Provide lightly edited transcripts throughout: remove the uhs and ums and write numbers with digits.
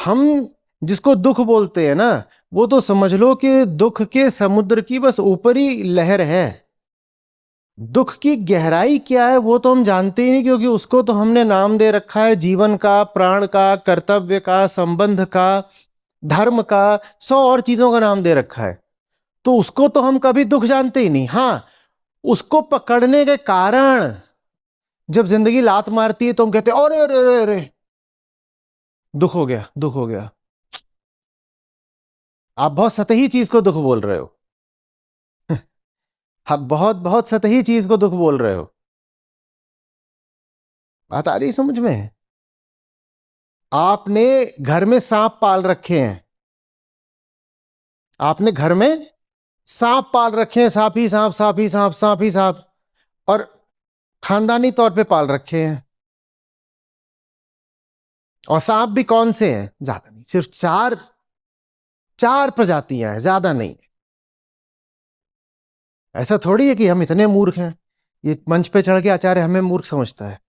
हम जिसको दुख बोलते हैं ना, वो तो समझ लो कि दुख के समुद्र की बस ऊपरी लहर है। दुख की गहराई क्या है वो तो हम जानते ही नहीं, क्योंकि उसको तो हमने नाम दे रखा है जीवन का, प्राण का, कर्तव्य का, संबंध का, धर्म का, 100 और चीजों का नाम दे रखा है। तो उसको तो हम कभी दुख जानते ही नहीं। हाँ, उसको पकड़ने के कारण जब जिंदगी लात मारती है तो हम कहते हैं अरे अरे अरे अरे, दुख हो गया, दुख हो गया। आप बहुत सतही चीज को दुख बोल रहे हो। आप बहुत बहुत सतही चीज को दुख बोल रहे हो। बात आ रही समझ में? आपने घर में सांप पाल रखे हैं, आपने घर में सांप पाल रखे हैं, सांप ही सांप, सांप ही सांप, सांप ही सांप, और खानदानी तौर पे पाल रखे हैं। और सांप भी कौन से हैं? ज्यादा नहीं, सिर्फ चार चार प्रजातियां हैं, ज्यादा नहीं। ऐसा थोड़ी है कि हम इतने मूर्ख हैं, ये मंच पे चढ़ के आचार्य हमें मूर्ख समझता है।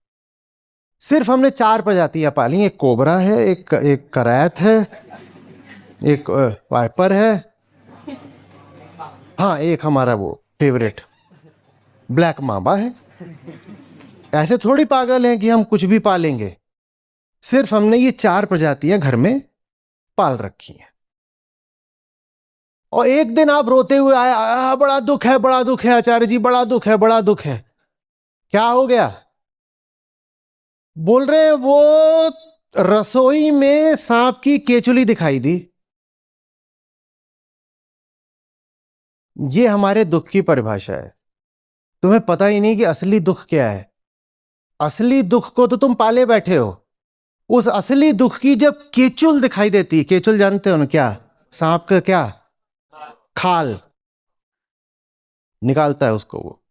सिर्फ हमने 4 प्रजातियां पाली। एक कोबरा है, एक करैत है, एक वाइपर है, हाँ एक हमारा वो फेवरेट ब्लैक मांबा है। ऐसे थोड़ी पागल हैं कि हम कुछ भी पालेंगे। सिर्फ हमने ये 4 प्रजातियां घर में पाल रखी हैं। और एक दिन आप रोते हुए आए, बड़ा दुख है, बड़ा दुख है आचार्य जी, बड़ा दुख है, बड़ा दुख है। क्या हो गया? बोल रहे हैं वो रसोई में सांप की केचुली दिखाई दी। ये हमारे दुख की परिभाषा है। तुम्हें पता ही नहीं कि असली दुख क्या है। असली दुख को तो तुम पाले बैठे हो। उस असली दुख की जब केचुल दिखाई देती, केचुल जानते हो ना क्या? सांप का क्या खाल निकालता है उसको वो।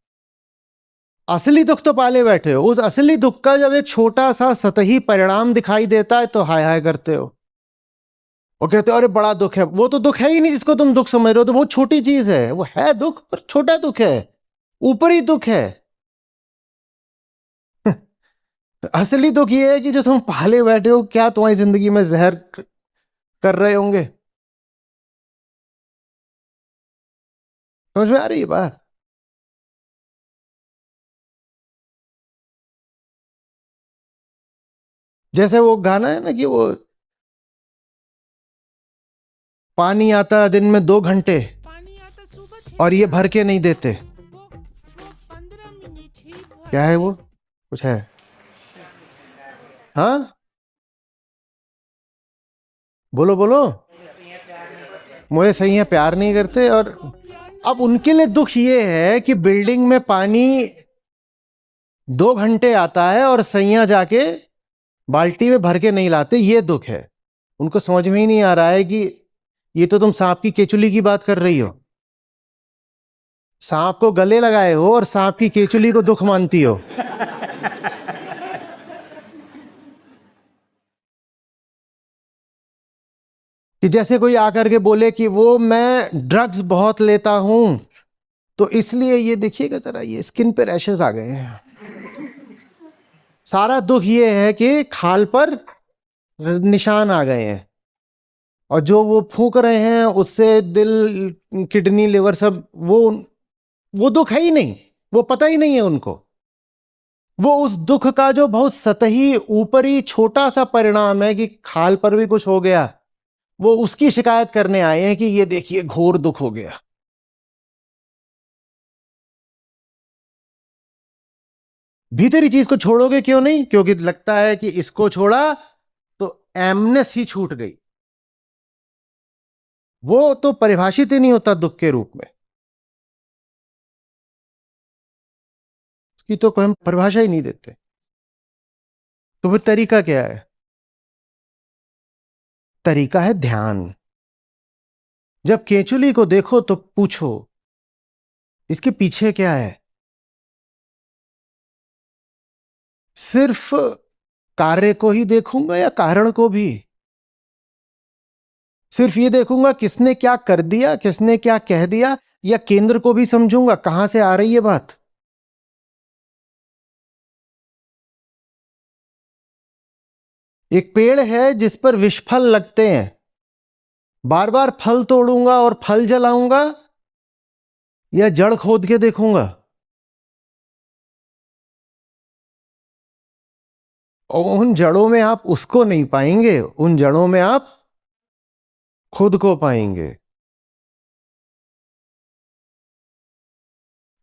असली दुख तो पाले बैठे हो। उस असली दुख का जब एक छोटा सा सतही परिणाम दिखाई देता है तो हाय हाय करते हो और कहते हो अरे बड़ा दुख है। वो तो दुख है ही नहीं जिसको तुम दुख समझ रहे हो, तो बहुत छोटी चीज है। वो है दुख पर छोटा दुख है, ऊपरी दुख है। असली दुख ये है कि जो तुम पाले बैठे हो, क्या तुम्हारी जिंदगी में जहर कर रहे होंगे। समझ में आ रही है बात? जैसे वो गाना है ना कि वो पानी आता दिन में 2 घंटे और ये भर के नहीं देते। क्या है वो? कुछ है? हाँ बोलो बोलो। मुझे सही है, प्यार नहीं करते। और अब उनके लिए दुख ये है कि बिल्डिंग में पानी 2 घंटे आता है और सैया जाके बाल्टी में भर के नहीं लाते, ये दुख है। उनको समझ में ही नहीं आ रहा है कि ये तो तुम सांप की केचुली की बात कर रही हो। सांप को गले लगाए हो और सांप की केचुली को दुख मानती हो। कि जैसे कोई आकर के बोले कि वो मैं ड्रग्स बहुत लेता हूं तो इसलिए ये देखिएगा जरा, ये स्किन पे रैशेस आ गए हैं। सारा दुख ये है कि खाल पर निशान आ गए हैं, और जो वो फूंक रहे हैं उससे दिल, किडनी, लिवर सब वो दुख है ही नहीं। वो पता ही नहीं है उनको। वो उस दुख का जो बहुत सतही ऊपरी छोटा सा परिणाम है कि खाल पर भी कुछ हो गया, वो उसकी शिकायत करने आए हैं कि ये देखिए घोर दुख हो गया। भीतरी चीज को छोड़ोगे क्यों नहीं? क्योंकि लगता है कि इसको छोड़ा तो एमनेस ही छूट गई। वो तो परिभाषित ही नहीं होता दुख के रूप में। उसकी तो कोई हम परिभाषा ही नहीं देते। तो फिर तरीका क्या है? तरीका है ध्यान। जब केचुली को देखो तो पूछो इसके पीछे क्या है। सिर्फ कार्य को ही देखूंगा या कारण को भी? सिर्फ ये देखूंगा किसने क्या कर दिया, किसने क्या कह दिया, या केंद्र को भी समझूंगा कहां से आ रही है बात? एक पेड़ है जिस पर विषफल लगते हैं, बार बार फल तोड़ूंगा और फल जलाऊंगा या जड़ खोद के देखूंगा? और उन जड़ों में आप उसको नहीं पाएंगे, उन जड़ों में आप खुद को पाएंगे।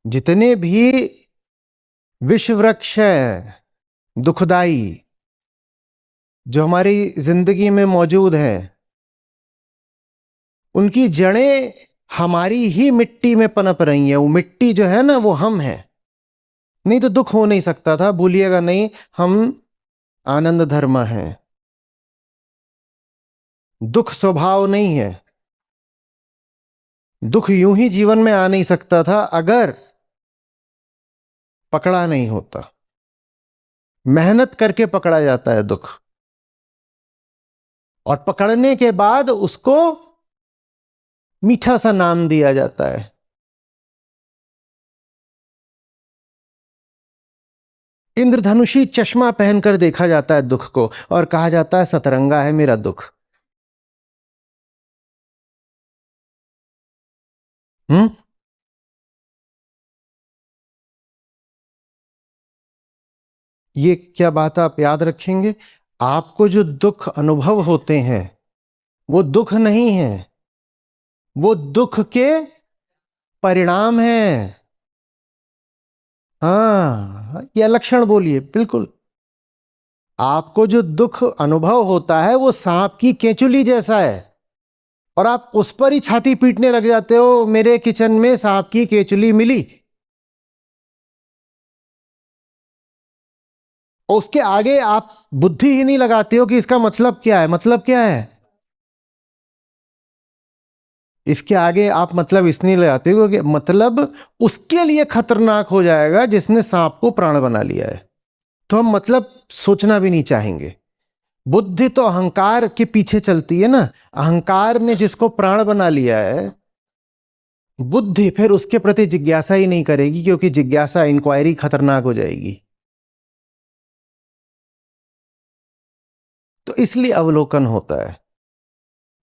जितने भी विषय वृक्ष है दुखदाई जो हमारी जिंदगी में मौजूद हैं, उनकी जड़ें हमारी ही मिट्टी में पनप रही हैं। वो मिट्टी जो है ना, वो हम हैं। नहीं तो दुख हो नहीं सकता था, भूलिएगा नहीं। हम आनंद धर्म हैं, दुख स्वभाव नहीं है। दुख यूं ही जीवन में आ नहीं सकता था अगर पकड़ा नहीं होता। मेहनत करके पकड़ा जाता है दुख, और पकड़ने के बाद उसको मीठा सा नाम दिया जाता है। इंद्रधनुषी चश्मा पहनकर देखा जाता है दुख को, और कहा जाता है सतरंगा है मेरा दुख। हम्म। ये क्या बात आप याद रखेंगे? आपको जो दुख अनुभव होते हैं वो दुख नहीं है, वो दुख के परिणाम हैं। हाँ, ये लक्षण बोलिए बिल्कुल। आपको जो दुख अनुभव होता है वो सांप की केंचुली जैसा है, और आप उस पर ही छाती पीटने लग जाते हो, मेरे किचन में सांप की केंचुली मिली। और उसके आगे आप बुद्धि ही नहीं लगाते हो कि इसका मतलब क्या है, मतलब क्या है। इसके आगे आप मतलब इसलिए लगाते हो कि मतलब उसके लिए खतरनाक हो जाएगा जिसने सांप को प्राण बना लिया है। तो हम मतलब सोचना भी नहीं चाहेंगे। बुद्धि तो अहंकार के पीछे चलती है ना। अहंकार ने जिसको प्राण बना लिया है, बुद्धि फिर उसके प्रति जिज्ञासा ही नहीं करेगी, क्योंकि जिज्ञासा, इंक्वायरी खतरनाक हो जाएगी। तो इसलिए अवलोकन होता है।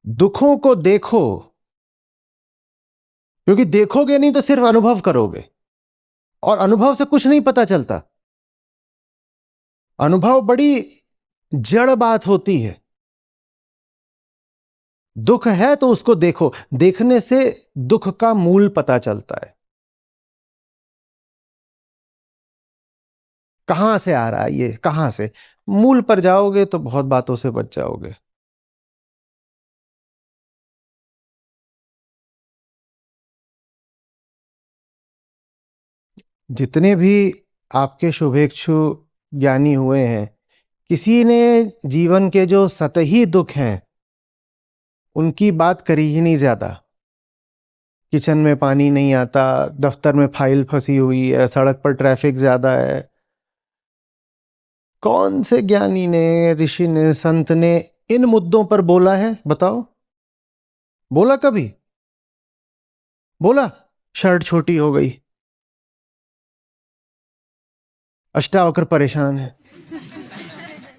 दुखों को देखो, क्योंकि देखोगे नहीं तो सिर्फ अनुभव करोगे, और अनुभव से कुछ नहीं पता चलता। अनुभव बड़ी जड़ बात होती है। दुख है तो उसको देखो, देखने से दुख का मूल पता चलता है। कहां से आ रहा है ये, कहां से। मूल पर जाओगे तो बहुत बातों से बच जाओगे। जितने भी आपके शुभेच्छु ज्ञानी हुए हैं, किसी ने जीवन के जो सतही दुख हैं उनकी बात करी ही नहीं ज्यादा। किचन में पानी नहीं आता, दफ्तर में फाइल फंसी हुई है, सड़क पर ट्रैफिक ज्यादा है। कौन से ज्ञानी ने, ऋषि ने, संत ने इन मुद्दों पर बोला है, बताओ? बोला कभी? बोला शर्ट छोटी हो गई, अष्टावक्र परेशान है,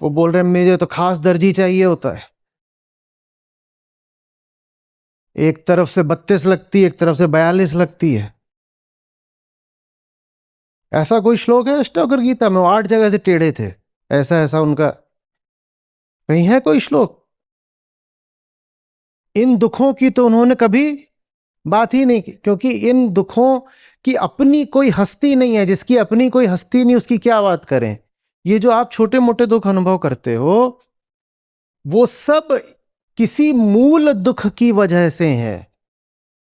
वो बोल रहे हैं मुझे तो खास दर्जी चाहिए होता है। एक तरफ से 32 लगती है, एक तरफ से 42 लगती है। ऐसा कोई श्लोक है अष्टावक्र गीता में? वो 8 जगह से टेढ़े थे, ऐसा ऐसा उनका कहीं है कोई श्लोक? इन दुखों की तो उन्होंने कभी बात ही नहीं की, क्योंकि इन दुखों की अपनी कोई हस्ती नहीं है। जिसकी अपनी कोई हस्ती नहीं उसकी क्या बात करें। ये जो आप छोटे मोटे दुख अनुभव करते हो, वो सब किसी मूल दुख की वजह से हैं।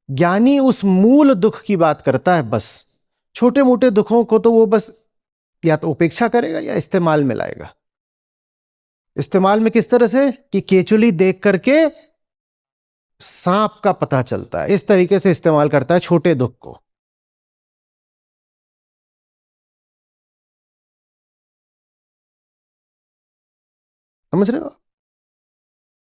ज्ञानी उस मूल दुख की बात करता है बस। छोटे मोटे दुखों को तो वो बस या तो उपेक्षा करेगा या इस्तेमाल में लाएगा। इस्तेमाल में किस तरह से कि केचुली देख करके सांप का पता चलता है, इस तरीके से इस्तेमाल करता है छोटे दुख को। समझ रहे हो?